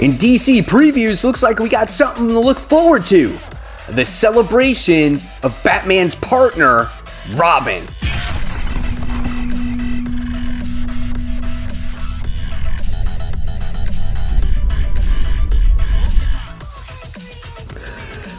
In DC previews, looks like we got something to look forward to. The celebration of Batman's partner, Robin.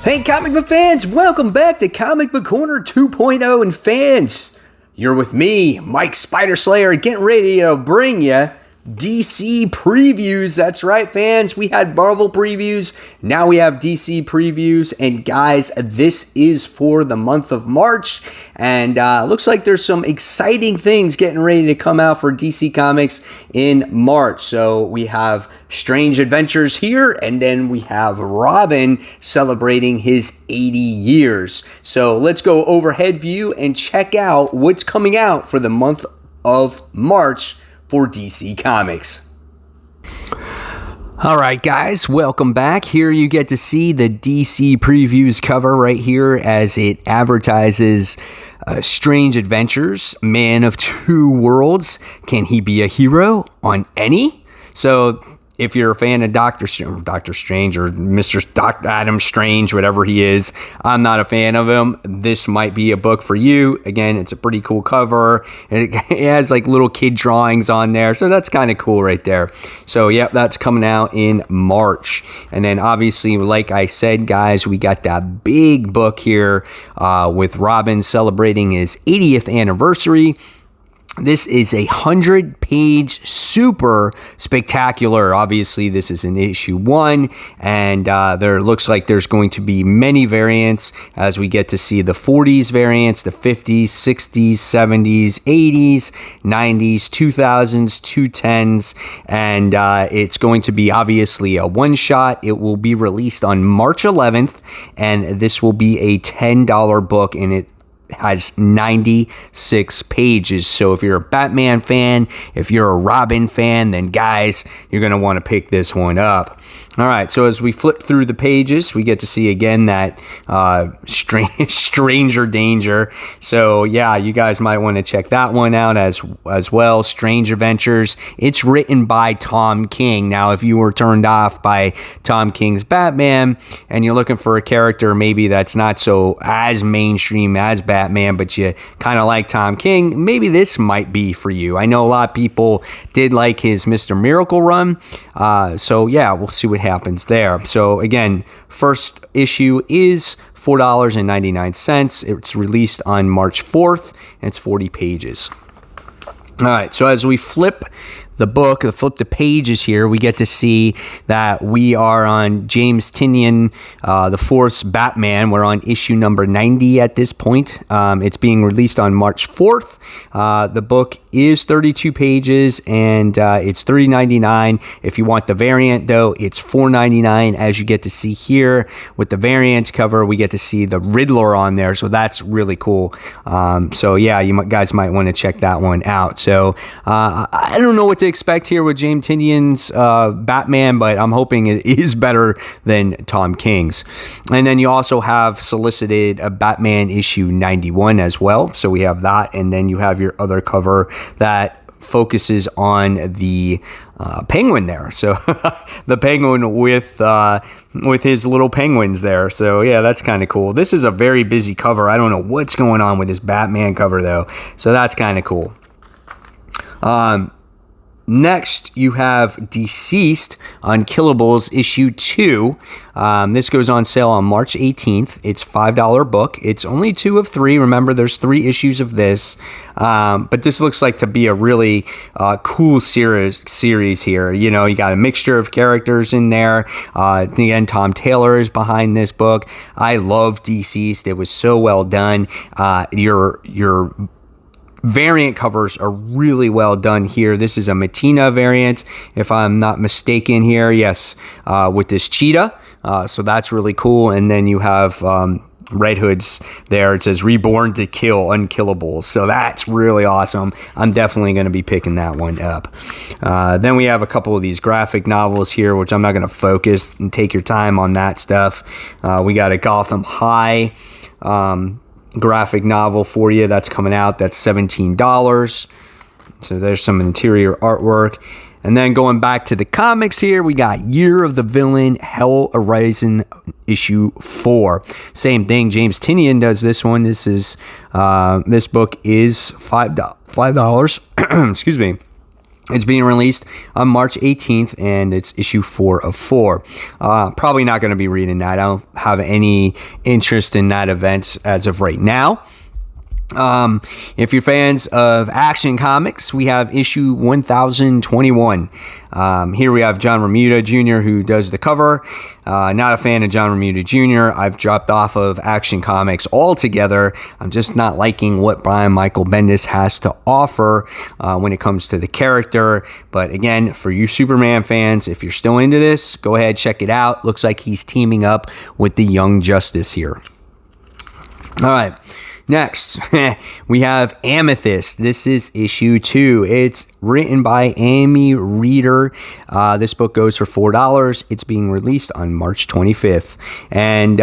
Hey comic book fans, welcome back to Comic Book Corner 2.0 and fans. You're with me, Mike Spider Slayer, getting ready to bring you DC previews. That's right, fans. We had Marvel previews. Now we have DC previews. And guys, this is for the month of March. And looks like there's some exciting things getting ready to come out for DC Comics in March. So we have Strange Adventures here, and then we have Robin celebrating his 80 years. So let's go overhead view and check out what's coming out for the month of March for DC Comics. All right, guys, welcome back. Here you get to see the DC Previews cover right here as it advertises Strange Adventures, Man of Two Worlds. Can he be a hero on any? So if you're a fan of Doctor Strange or Mr. Adam Strange, whatever he is, I'm not a fan of him. This might be a book for you. Again, it's a pretty cool cover. It has like little kid drawings on there. So that's kind of cool right there. So, yep, that's coming out in March. And then obviously, like I said, guys, we got that big book here with Robin celebrating his 80th anniversary. This is a 100-page super spectacular. Obviously, this is an issue 1, and there looks like there's going to be many variants as we get to see the 40s variants, the 50s, 60s, 70s, 80s, 90s, 2000s, 210s, and it's going to be obviously a one-shot. It will be released on March 11th, and this will be a $10 book, and it has 96 pages. So if you're a Batman fan, if you're a Robin fan, then guys, you're going to want to pick this one up. All right, so as we flip through the pages, we get to see again that Stranger Danger. So yeah, you guys might want to check that one out as well. Strange Adventures. It's written by Tom King. Now, if you were turned off by Tom King's Batman and you're looking for a character maybe that's not so as mainstream as Batman, but you kind of like Tom King, maybe this might be for you. I know a lot of people did like his Mr. Miracle run. So yeah, we'll see what happens there. So again, first issue is $4.99. It's released on March 4th, and it's 40 pages. All right, so as we flip the pages here, we get to see that we are on James Tynion, the fourth's Batman. We're on issue number 90 at this point. It's being released on March 4th. The book is 32 pages, and it's $3.99. If you want the variant, though, it's $4.99. As you get to see here with the variant cover, we get to see the Riddler on there, so that's really cool. So yeah, you guys might want to check that one out. So I don't know what to expect here with James Tynion's Batman, but I'm hoping it is better than Tom King's. And then you also have solicited a Batman issue 91 as well. So we have that, and then you have your other cover that focuses on the penguin there. So the penguin with his little penguins there. So yeah, that's kind of cool. This is a very busy cover. I don't know what's going on with this Batman cover though. So that's kind of cool. Next, you have Deceased Unkillables issue 2. This goes on sale on March 18th. It's $5 book. It's only 2 of 3. Remember, there's 3 issues of this. But this looks like to be a really cool series here. You know, you got a mixture of characters in there. Again, Tom Taylor is behind this book. I love Deceased. It was so well done. Your variant covers are really well done here. This is a Matina variant, if I'm not mistaken here. Yes, with this cheetah. So that's really cool. And then you have Red Hood's there. It says Reborn to Kill Unkillables. So that's really awesome. I'm definitely going to be picking that one up. Then we have a couple of these graphic novels here, which I'm not going to focus and take your time on that stuff. We got a Gotham High graphic novel for you that's coming out. That's $17. So there's some interior artwork. And then going back to the comics here, we got Year of the Villain, Hell Horizon issue 4. Same thing. James Tynion does this one. This book is $5. Excuse me. It's being released on March 18th, and it's issue 4 of 4. Probably not going to be reading that. I don't have any interest in that event as of right now. If you're fans of Action Comics, we have issue 1021. Here we have John Romita Jr., who does the cover. Not a fan of John Romita Jr. I've dropped off of Action Comics altogether. I'm just not liking what Brian Michael Bendis has to offer when it comes to the character. But again, for you Superman fans, if you're still into this, go ahead, check it out. Looks like he's teaming up with the Young Justice here. All right. Next, we have Amethyst. This is issue 2. It's written by Amy Reeder. This book goes for $4. It's being released on March 25th. And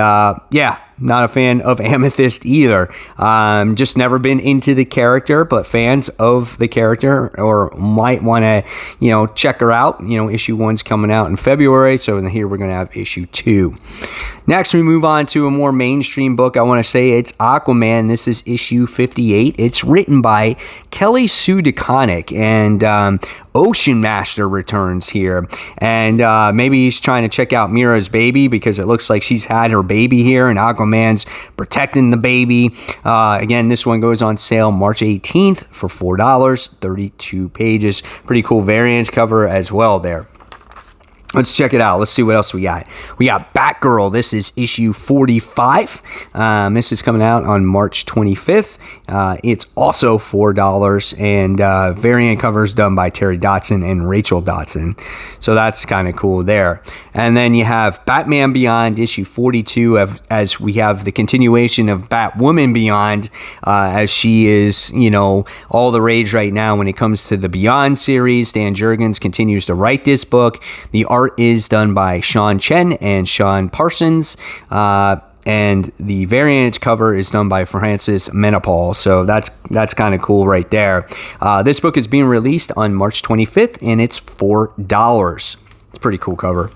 not a fan of Amethyst either. Just never been into the character, but fans of the character or might want to, check her out. Issue 1's coming out in February, so here we're going to have issue 2. Next, we move on to a more mainstream book. I want to say it's Aquaman. This is issue 58. It's written by Kelly Sue DeConnick, and Ocean Master returns here. And maybe he's trying to check out Mira's baby because it looks like she's had her baby here, and Aquaman's protecting the baby. Again, this one goes on sale March 18th for $4, 32 pages. Pretty cool variant cover as well there. Let's check it out. Let's see what else we got. We got Batgirl. This is issue 45. This is coming out on March 25th. It's also $4, and variant covers done by Terry Dotson and Rachel Dotson. So that's kind of cool there. And then you have Batman Beyond, issue 42, as we have the continuation of Batwoman Beyond, as she is, all the rage right now when it comes to the Beyond series. Dan Jurgens continues to write this book. The art is done by Sean Chen and Sean Parsons, and the variant cover is done by Francis Menopal. So that's kind of cool right there. This book is being released on March 25th, and it's $4. It's a pretty cool cover.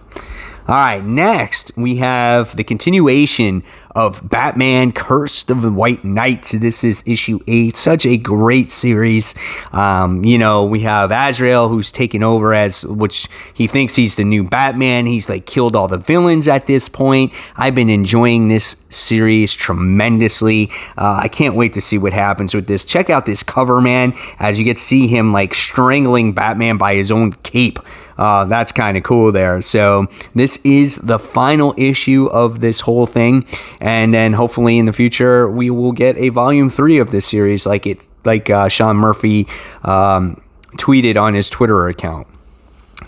All right, next we have the continuation of Batman Curse of the White Knight. This is issue 8. Such a great series. We have Azrael, who's taken over which he thinks he's the new Batman. He's killed all the villains at this point. I've been enjoying this series tremendously. I can't wait to see what happens with this. Check out this cover, man, as you get to see him strangling Batman by his own cape. That's kind of cool there. So this is the final issue of this whole thing, and then hopefully in the future we will get a volume 3 of this series, like Sean Murphy tweeted on his Twitter account.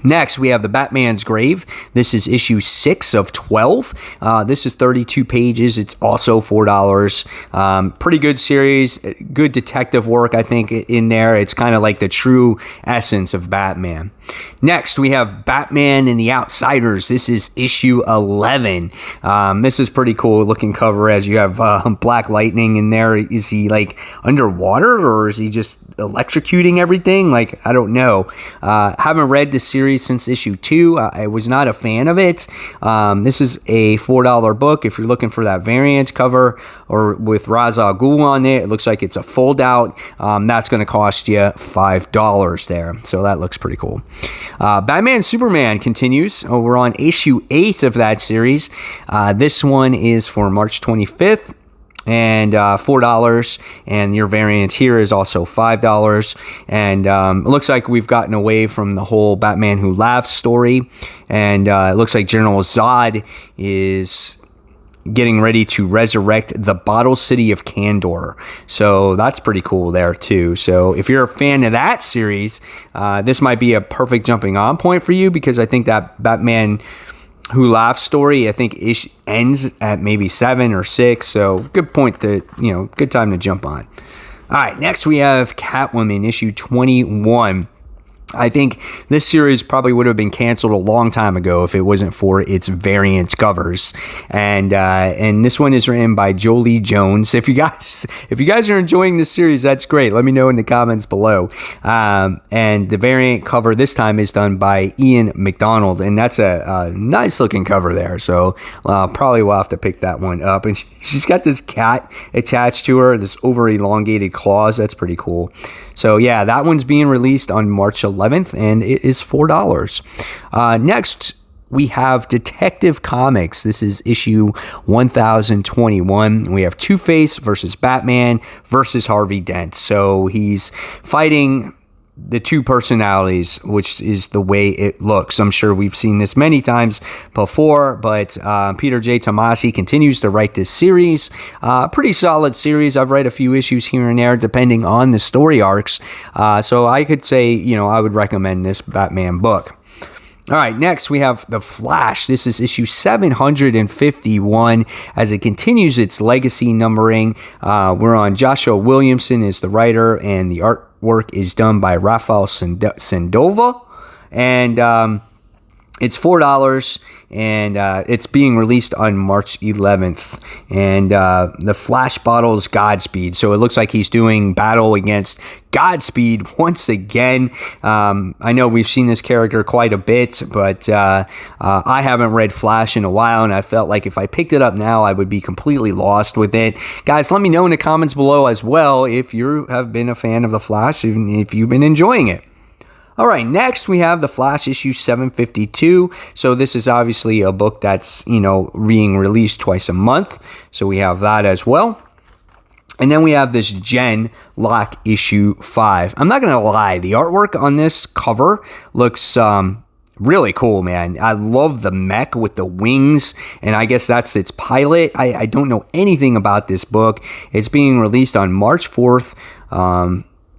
Next, we have The Batman's Grave. This is issue 6 of 12. This is 32 pages. It's also $4. Pretty good series. Good detective work, I think, in there. It's kind of like the true essence of Batman. Next, we have Batman and the Outsiders. This is issue 11. This is pretty cool looking cover, as you have Black Lightning in there. Is he underwater, or is he just electrocuting everything? I don't know. Haven't read the series since issue 2. I was not a fan of it. This is a $4 book. If you're looking for that variant cover or with Ra's al Ghul on it, it looks like it's a fold out. That's going to cost you $5 there. So that looks pretty cool. Batman Superman continues. We're on issue 8 of that series. This one is for March 25th. And $4, and your variant here is also $5. And it looks like we've gotten away from the whole Batman Who Laughs story, and it looks like General Zod is getting ready to resurrect the Bottle City of Kandor. So that's pretty cool there too. So if you're a fan of that series, this might be a perfect jumping on point for you, because I think that Batman Who Laughs story, I think, ends at maybe 7 or 6. So good point good time to jump on. All right, next we have Catwoman issue 21. I think this series probably would have been canceled a long time ago if it wasn't for its variant covers. And this one is written by Jolie Jones. If you guys are enjoying this series, that's great. Let me know in the comments below. And the variant cover this time is done by Ian McDonald, and that's a nice looking cover there. So probably will have to pick that one up. And she's got this cat attached to her, this over elongated claws. That's pretty cool. So yeah, that one's being released on March 11th, and it is $4. Next, we have Detective Comics. This is issue 1021. We have Two-Face versus Batman versus Harvey Dent. So he's fighting the two personalities, which is the way it looks. I'm sure we've seen this many times before, but Peter J. Tomasi continues to write this series. Pretty solid series. I've read a few issues here and there depending on the story arcs. So I could say, I would recommend this Batman book. All right, next we have The Flash. This is issue 751 as it continues its legacy numbering. We're on Joshua Williamson is the writer, and the artwork is done by Rafael Sendova. And it's $4, and it's being released on March 11th. And the Flash battles Godspeed. So it looks like he's doing battle against Godspeed once again. I know we've seen this character quite a bit, but I haven't read Flash in a while, and I felt like if I picked it up now, I would be completely lost with it. Guys, let me know in the comments below as well if you have been a fan of the Flash, even if you've been enjoying it. All right, next we have The Flash issue 752. So this is obviously a book that's, being released twice a month. So we have that as well. And then we have this Jen Lock issue 5. I'm not going to lie, the artwork on this cover looks really cool, man. I love the mech with the wings, and I guess that's its pilot. I don't know anything about this book. It's being released on March 4th.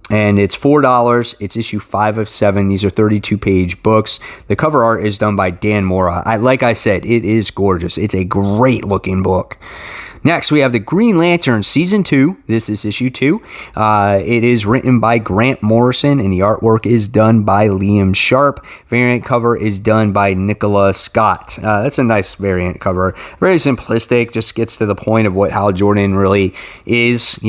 And it's $4. It's issue 5 of 7. These are 32-page books. The cover art is done by Dan Mora. Like I said, it is gorgeous. It's a great-looking book. Next, we have the Green Lantern Season 2. This is issue 2. It is written by Grant Morrison, and the artwork is done by Liam Sharp. Variant cover is done by Nicola Scott. That's a nice variant cover. Very simplistic, just gets to the point of what Hal Jordan really is,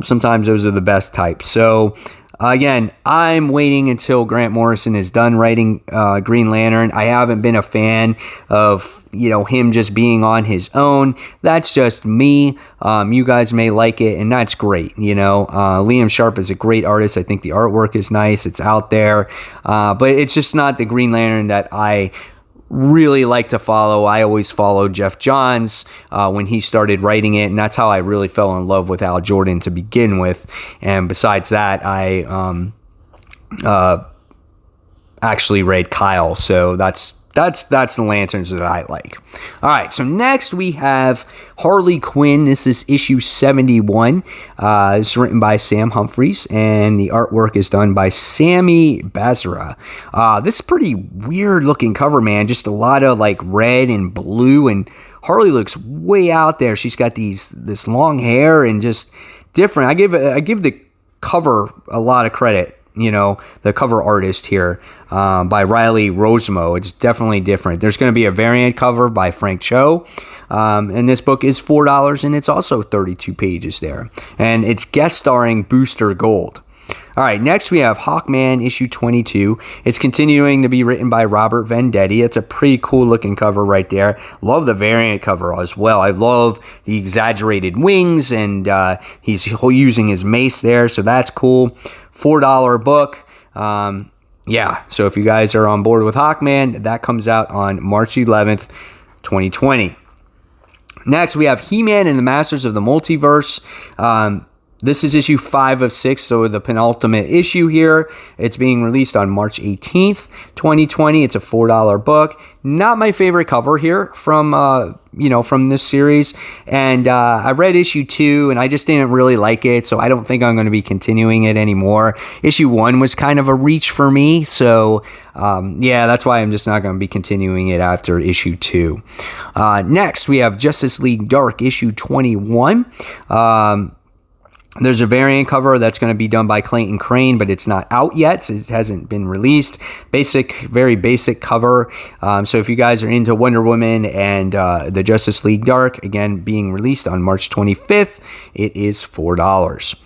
Sometimes those are the best types. So, again, I'm waiting until Grant Morrison is done writing Green Lantern. I haven't been a fan of, him just being on his own. That's just me. You guys may like it, and that's great. Liam Sharp is a great artist. I think the artwork is nice. It's out there. But it's just not the Green Lantern that I really like to follow. I always followed Jeff Johns when he started writing it, and that's how I really fell in love with Hal Jordan to begin with. And besides that, I actually read Kyle, so that's the lanterns that I like. All right, so next we have Harley Quinn. This is issue 71. It's written by Sam Humphries, and the artwork is done by Sammy Bazra. This is pretty weird looking cover, man. Just a lot of like red and blue, and Harley looks way out there. She's got this long hair and just different. I give the cover a lot of credit. The cover artist here by Riley Rosemo. It's definitely different. There's going to be a variant cover by Frank Cho. And this book is $4, and it's also 32 pages there. And it's guest starring Booster Gold. All right, next we have Hawkman issue 22. It's continuing to be written by Robert Venditti. It's a pretty cool looking cover right there. Love the variant cover as well. I love the exaggerated wings, and he's using his mace there, so that's cool. $4 book. So if you guys are on board with Hawkman, that comes out on March 11th, 2020. Next, we have He-Man and the Masters of the Multiverse. This is issue 5 of 6, so the penultimate issue here. It's being released on March 18th, 2020. It's a $4 book. Not my favorite cover here from this series. And I read issue 2, and I just didn't really like it, so I don't think I'm going to be continuing it anymore. Issue 1 was kind of a reach for me, so that's why I'm just not going to be continuing it after issue 2. Next, we have Justice League Dark issue 21. There's a variant cover that's going to be done by Clayton Crane, but it's not out yet. It hasn't been released. Very basic cover. So if you guys are into Wonder Woman and the Justice League Dark, again, being released on March 25th, it is $4.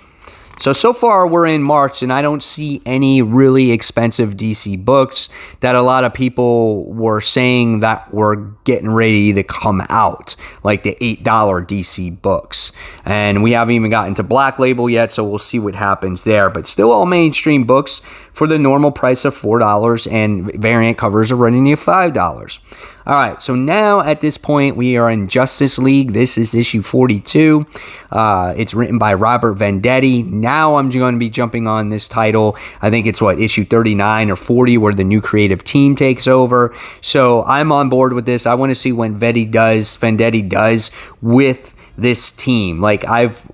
So far we're in March, and I don't see any really expensive DC books that a lot of people were saying that were getting ready to come out, like the $8 DC books. And we haven't even gotten to Black Label yet, so we'll see what happens there. But still all mainstream books for the normal price of $4, and variant covers are running you $5. All right, so now at this point, we are in Justice League. This is issue 42. It's written by Robert Venditti. Now I'm going to be jumping on this title. I think it's, issue 39 or 40, where the new creative team takes over. So I'm on board with this. I want to see what Venditti does with this team. Like, I've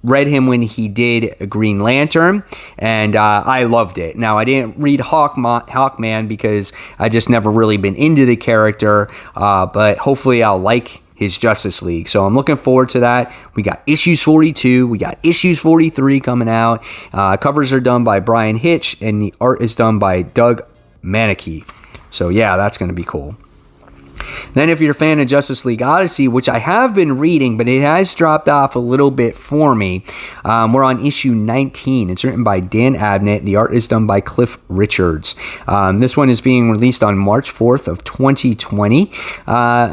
read him when he did Green Lantern, and I loved it. Now, I didn't read Hawkman because I just never really been into the character, but hopefully I'll like his Justice League. So I'm looking forward to that. We got issues 42. We got issues 43 coming out. Covers are done by Brian Hitch, and the art is done by Doug Manicki. So yeah, that's going to be cool. Then if you're a fan of Justice League Odyssey, which I have been reading, but it has dropped off a little bit for me, we're on issue 19. It's written by Dan Abnett. The art is done by Cliff Richards. This one is being released on March 4th of 2020.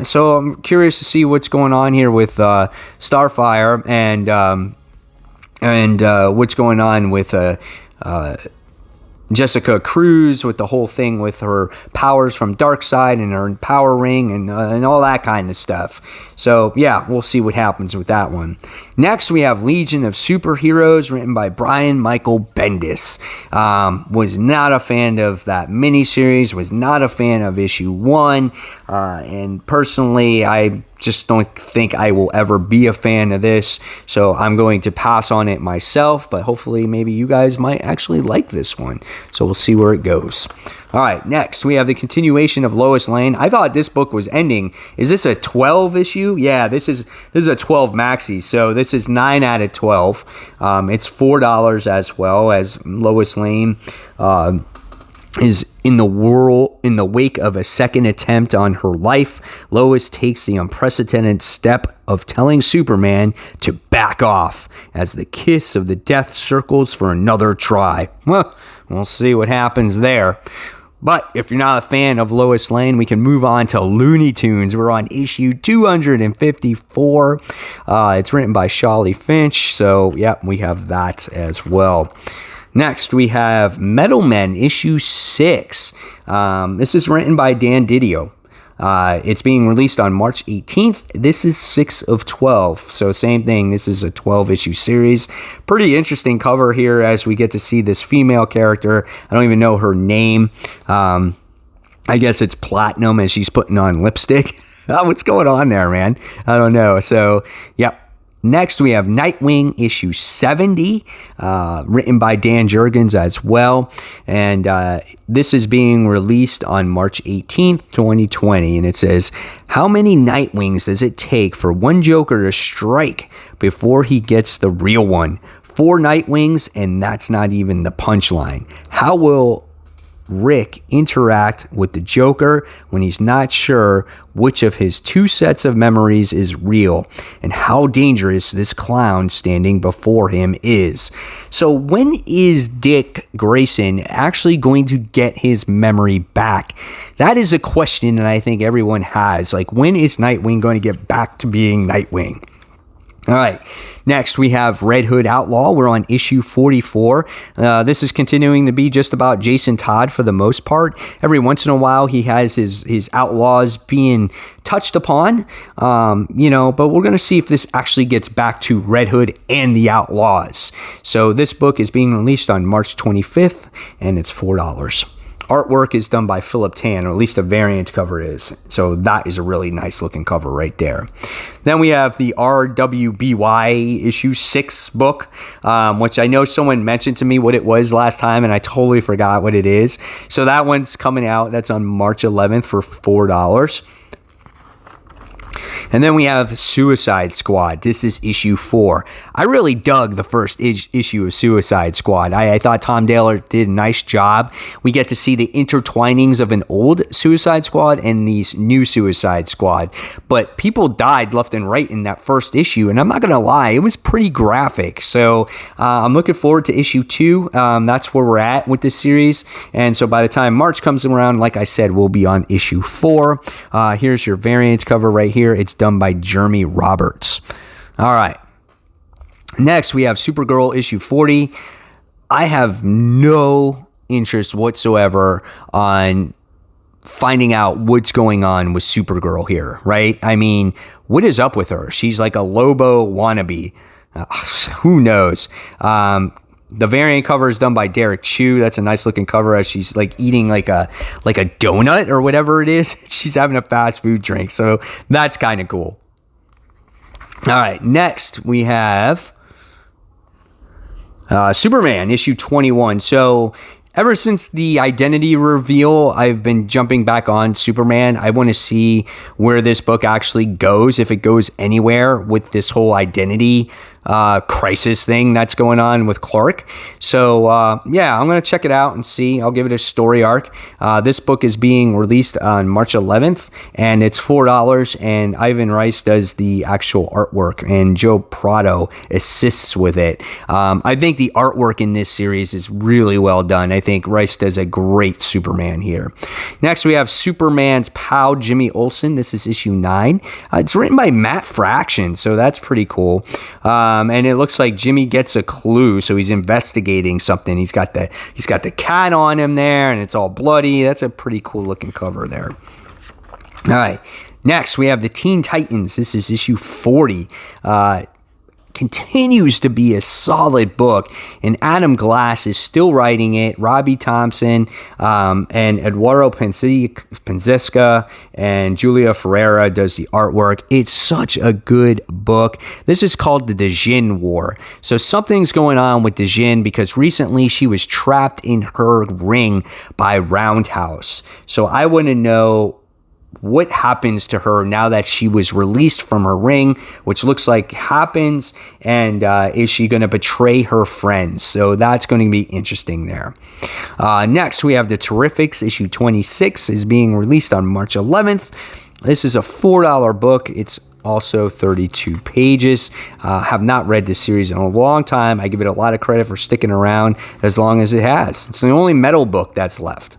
So I'm curious to see what's going on here with Starfire and what's going on with Jessica Cruz, with the whole thing with her powers from Darkseid and her power ring and all that kind of stuff. So yeah, we'll see what happens with that one. Next, we have Legion of Superheroes, written by Brian Michael Bendis. Was not a fan of that miniseries, was not a fan of issue 1, and personally, I just don't think I will ever be a fan of this, so I'm going to pass on it myself, but hopefully maybe you guys might actually like this one, so we'll see where it goes. All right, next we have the continuation of Lois Lane. I thought this book was ending. Is this a 12 issue? Yeah, this is a 12 maxi, so this is 9 out of 12. It's $4 as well, as Lois Lane is in the wake of a second attempt on her life. Lois takes the unprecedented step of telling Superman to back off as the kiss of the death circles for another try. Well, we'll see what happens there. But if you're not a fan of Lois Lane, we can move on to Looney Tunes. We're on issue 254. It's written by Shawley Finch, so yeah, we have that as well. Next, we have Metal Men issue 6. This is written by Dan Didio. It's being released on March 18th. This is 6 of 12. So same thing. This is a 12-issue series. Pretty interesting cover here as we get to see this female character. I don't even know her name. I guess it's Platinum as she's putting on lipstick. What's going on there, man? I don't know. So, yep. Next, we have Nightwing issue 70, written by Dan Jurgens as well. And this is being released on March 18th, 2020. And it says, how many Nightwings does it take for one Joker to strike before he gets the real one? 4 Nightwings, and that's not even the punchline. How will Rick interact with the Joker when he's not sure which of his 2 sets of memories is real, and how dangerous this clown standing before him is? So when is Dick Grayson actually going to get his memory back? That is a question that I think everyone has. Like, when is Nightwing going to get back to being Nightwing? All right, next we have Red Hood Outlaw. We're on issue 44. This is continuing to be just about Jason Todd for the most part. Every once in a while he has his outlaws being touched upon, but we're going to see if this actually gets back to Red Hood and the Outlaws. So this book is being released on March 25th, and it's $4. Artwork is done by Philip Tan, or at least a variant cover is. So that is a really nice looking cover right there. Then we have the RWBY issue 6 book, which I know someone mentioned to me what it was last time, and I totally forgot what it is. So that one's coming out. That's on March 11th for $4. And then we have Suicide Squad. This is issue 4. I really dug the first issue of Suicide Squad. I thought Tom Taylor did a nice job. We get to see the intertwinings of an old Suicide Squad and these new Suicide Squad. But people died left and right in that first issue, and I'm not going to lie, it was pretty graphic. So I'm looking forward to issue 2. That's where we're at with this series. And so by the time March comes around, like I said, we'll be on issue 4. Here's your variant cover right here. It's done by Jeremy Roberts. All right. Next, we have Supergirl issue 40. I have no interest whatsoever on finding out what's going on with Supergirl here, right? I mean, what is up with her? She's like a Lobo wannabe. Who knows? The variant cover is done by Derek Chu. That's a nice looking cover as she's like eating like a donut or whatever it is. She's having a fast food drink. So that's kind of cool. All right. Next we have Superman issue 21. So ever since the identity reveal, I've been jumping back on Superman. I want to see where this book actually goes, if it goes anywhere with this whole identity crisis thing that's going on with Clark. So yeah, I'm going to check it out and see. I'll give it a story arc. This book is being released on March 11th, and it's $4, and Ivan Rice does the actual artwork, and Joe Prado assists with it. I think the artwork in this series is really well done. I think Rice does a great Superman here. Next, we have Superman's pal, Jimmy Olsen. This is issue 9. It's written by Matt Fraction, so that's pretty cool. And it looks like Jimmy gets a clue, so he's investigating something. He's got the cat on him there, and it's all bloody. That's a pretty cool looking cover there. All right. Next, we have the Teen Titans. This is issue 40. Continues to be a solid book, and Adam Glass is still writing it. Robbie Thompson and Eduardo Penziska and Julia Ferreira does the artwork. It's such a good book. This is called the Djinn War. So something's going on with Djinn because recently she was trapped in her ring by Roundhouse. So I want to know what happens to her now that she was released from her ring, which looks like happens, and is she going to betray her friends? So that's going to be interesting there. Next, we have the Terrifics. Issue 26 is being released on March 11th. This is a $4 book. It's also 32 pages. Have not read this series in a long time. I give it a lot of credit for sticking around as long as it has. It's the only metal book that's left.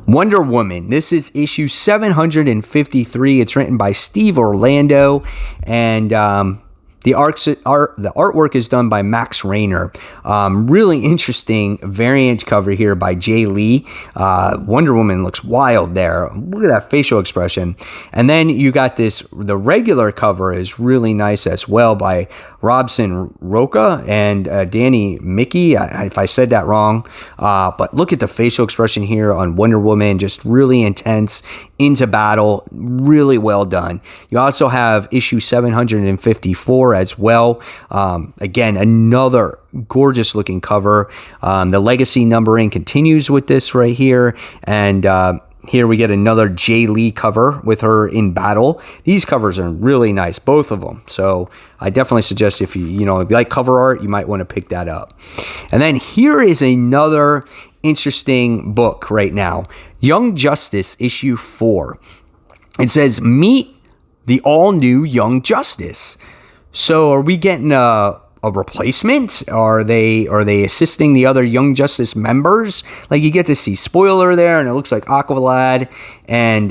Wonder Woman. This is issue 753. It's written by Steve Orlando, and the artwork is done by Max Rayner. Really interesting variant cover here by Jay Lee. Wonder Woman looks wild there. Look at that facial expression. And then you got the regular cover is really nice as well by Robson Roca and Danny Mickey, if I said that wrong. But look at the facial expression here on Wonder Woman, just really intense, into battle, really well done. You also have issue 754 as well. Again, another gorgeous looking cover. The legacy numbering continues with this right here, and here we get another Jay Lee cover with her in battle. These covers are really nice, both of them. So I definitely suggest if you like cover art, you might want to pick that up. And then here is another interesting book right now. Young Justice issue 4. It says, meet the all new Young Justice. So are we getting a replacement? Are they assisting the other Young Justice members? Like, you get to see spoiler there, and it looks like Aqualad, and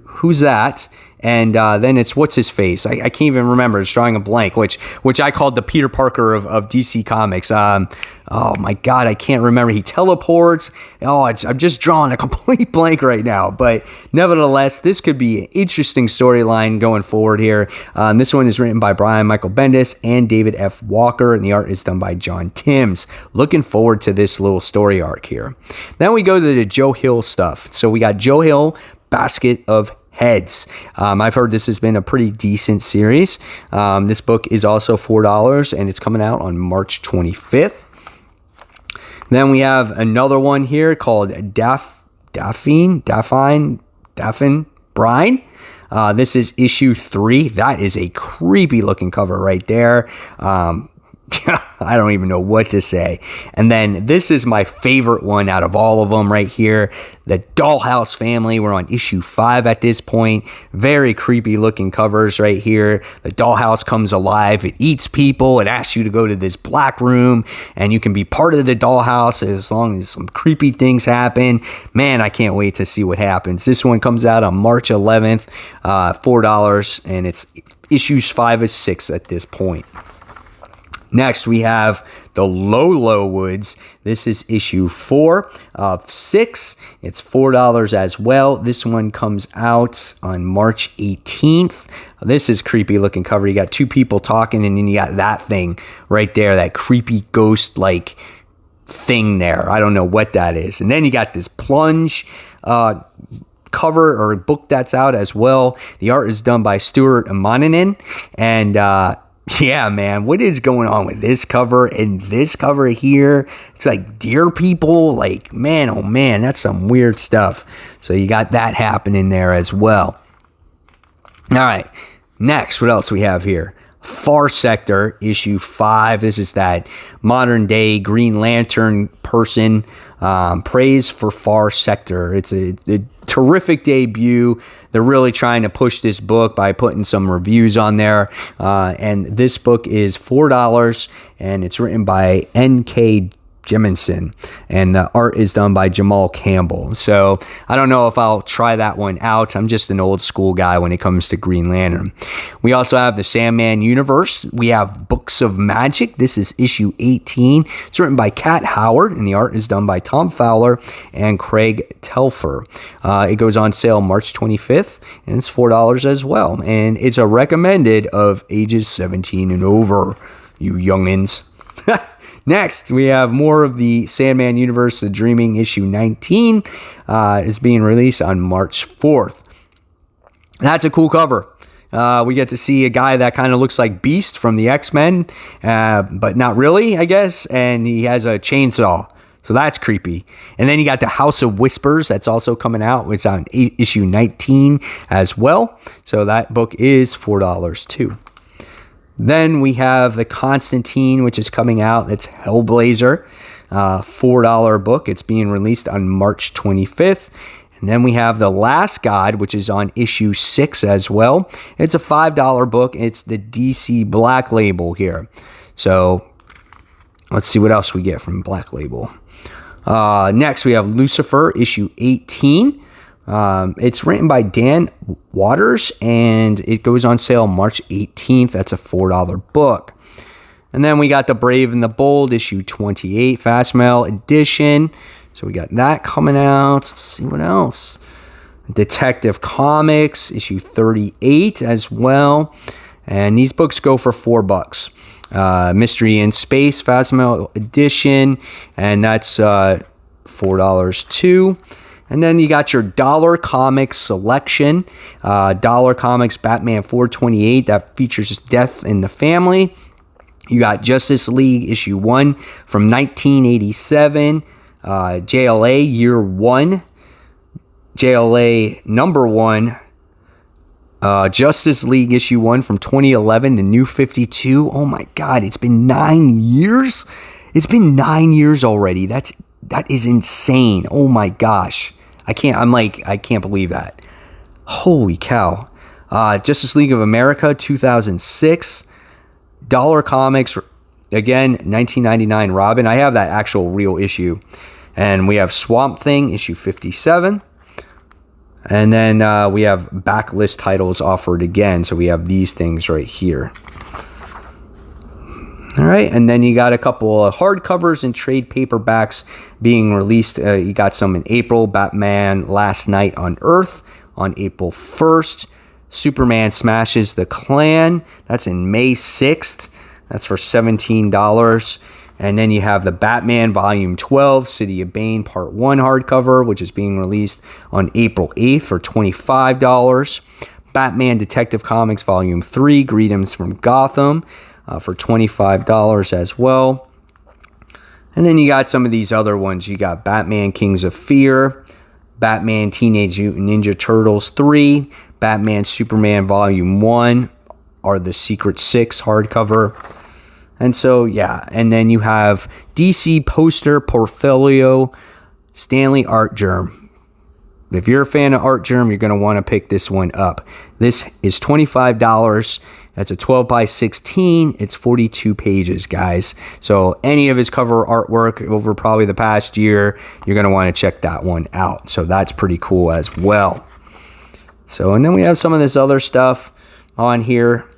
who's that? And then it's what's his face? I can't even remember. It's drawing a blank, which I called the Peter Parker of DC Comics. Oh my God, I can't remember. He teleports. I'm just drawing a complete blank right now. But nevertheless, this could be an interesting storyline going forward here. This one is written by Brian Michael Bendis and David F. Walker, and the art is done by John Timms. Looking forward to this little story arc here. Then we go to the Joe Hill stuff. So we got Joe Hill, Basket of Heads. I've heard this has been a pretty decent series. This book is also $4, and it's coming out on March 25th. Then we have another one here called Daphne Brine. This is issue 3. That is a creepy looking cover right there. I don't even know what to say. And then this is my favorite one out of all of them right here. The Dollhouse Family. We're on issue 5 at this point. Very creepy looking covers right here. The dollhouse comes alive. It eats people. It asks you to go to this black room and you can be part of the dollhouse as long as some creepy things happen. Man, I can't wait to see what happens. This one comes out on March 11th, $4, and it's issues 5 and 6 at this point. Next, we have the Low Woods. This is issue 4 of 6. It's $4 as well. This one comes out on March 18th. This is creepy looking cover. You got 2 people talking, and then you got that thing right there, that creepy ghost-like thing there. I don't know what that is. And then you got this plunge cover or book that's out as well. The art is done by Stuart Immonen, and yeah, man, what is going on with this cover and this cover here? It's like deer people. Like, man, oh man, that's some weird stuff. So you got that happening there as well. All right, next, what else we have here? Far Sector, issue 5. This is that modern day Green Lantern person. Praise for Far Sector. It's a terrific debut. They're really trying to push this book by putting some reviews on there. And this book is $4, and it's written by N.K. Jemisin, and the art is done by Jamal Campbell. So I don't know if I'll try that one out. I'm just an old school guy when it comes to Green Lantern. We also have the Sandman Universe. We have Books of Magic. This is issue 18. It's written by Kat Howard, and the art is done by Tom Fowler and Craig Telfer. It goes on sale March 25th, and it's $4 as well. And it's a recommended of ages 17 and over, you youngins. Next, we have more of the Sandman Universe. The Dreaming issue 19 is being released on March 4th. That's a cool cover. We get to see a guy that kind of looks like Beast from the X-Men, but not really, I guess. And he has a chainsaw. So that's creepy. And then you got the House of Whispers. That's also coming out. It's on issue 19 as well. So that book is $4 too. Then we have the Constantine, which is coming out. It's Hellblazer, $4 book. It's being released on March 25th. And then we have The Last God, which is on issue 6 as well. It's a $5 book. It's the DC Black Label here. So let's see what else we get from Black Label. Next, we have Lucifer, issue 18. It's written by Dan Waters, and it goes on sale March 18th. That's a $4 book. And then we got The Brave and the Bold, issue 28, Fast Mail edition. So we got that coming out. Let's see what else. Detective Comics, issue 38 as well. And these books go for $4. Mystery in Space, Fast Mail edition, and that's $4 too. And then you got your Dollar Comics selection. Dollar Comics Batman 428, that features Death in the Family. You got Justice League issue 1 from 1987. JLA year 1. JLA number 1. Justice League issue 1 from 2011. The New 52. Oh my God, it's been 9 years? It's been 9 years already. That is insane. Oh my gosh. I can't believe that. Holy cow. Justice League of America, 2006. Dollar Comics, again, 1999 Robin. I have that actual real issue. And we have Swamp Thing, issue 57. And then we have backlist titles offered again. So we have these things right here. All right, and then you got a couple of hardcovers and trade paperbacks being released. You got some in April. Batman Last Night on Earth on April 1st. Superman Smashes the Klan. That's in May 6th. That's for $17. And then you have the Batman Volume 12, City of Bane Part 1 hardcover, which is being released on April 8th for $25. Batman Detective Comics Volume 3, Greetings from Gotham, for $25 as well. And then you got some of these other ones. You got Batman Kings of Fear, Batman Teenage Mutant Ninja Turtles 3, Batman Superman Volume 1 are the Secret 6 hardcover. And so, yeah. And then you have DC Poster Portfolio Stanley Art Germ. If you're a fan of Art Germ, you're going to want to pick this one up. This is $25. That's a 12 by 16. It's 42 pages, guys. So any of his cover artwork over probably the past year, you're going to want to check that one out. So that's pretty cool as well. So, and then we have some of this other stuff on here.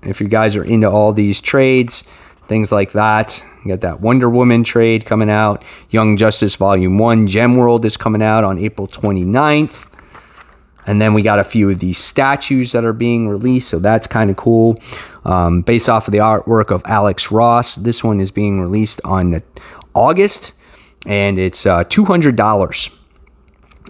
If you guys are into all these trades, things like that. You got that Wonder Woman trade coming out. Young Justice Volume 1. Gem World is coming out on April 29th. And then we got a few of these statues that are being released. So that's kind of cool. Based off of the artwork of Alex Ross. This one is being released on August. And it's $200.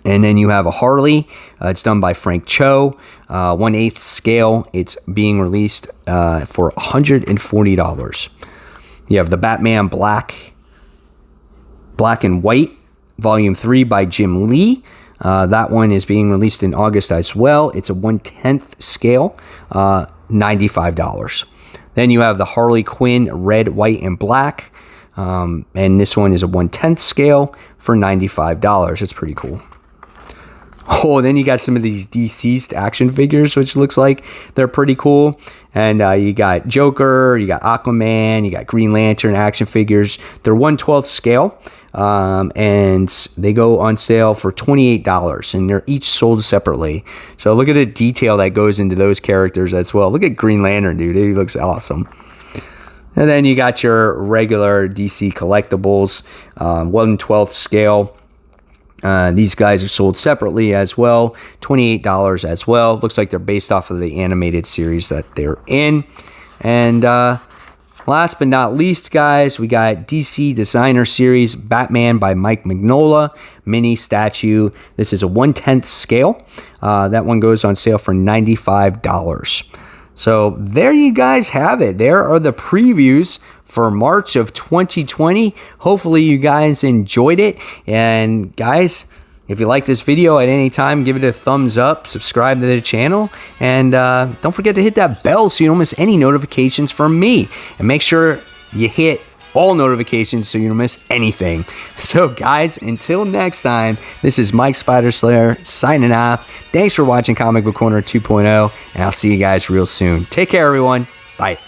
And then you have a Harley. It's done by Frank Cho. 1/8 scale. It's being released for $140. You have the Batman Black and White, Volume 3 by Jim Lee. That one is being released in August as well. It's a 1/10 scale, $95. Then you have the Harley Quinn Red, White, and Black. And this one is a 1/10 scale for $95. It's pretty cool. Oh, then you got some of these deceased action figures, which looks like they're pretty cool. And you got Joker, you got Aquaman, you got Green Lantern action figures. They're 1/12 scale, and they go on sale for $28, and they're each sold separately. So look at the detail that goes into those characters as well. Look at Green Lantern, dude. He looks awesome. And then you got your regular DC collectibles, 1/12 scale. These guys are sold separately as well, $28 as well. Looks like they're based off of the animated series that they're in. And last but not least, guys, we got DC Designer Series Batman by Mike Mignola mini statue. This is a 1/10 scale. That one goes on sale for $95. So there you guys have it. There are the previews for March of 2020. Hopefully you guys enjoyed it. And guys, if you like this video at any time, give it a thumbs up, subscribe to the channel, and don't forget to hit that bell so you don't miss any notifications from me. And make sure you hit all notifications so you don't miss anything. So guys, until next time, this is Mike Spider Slayer signing off. Thanks for watching Comic Book Corner 2.0, and I'll see you guys real soon. Take care, everyone. Bye.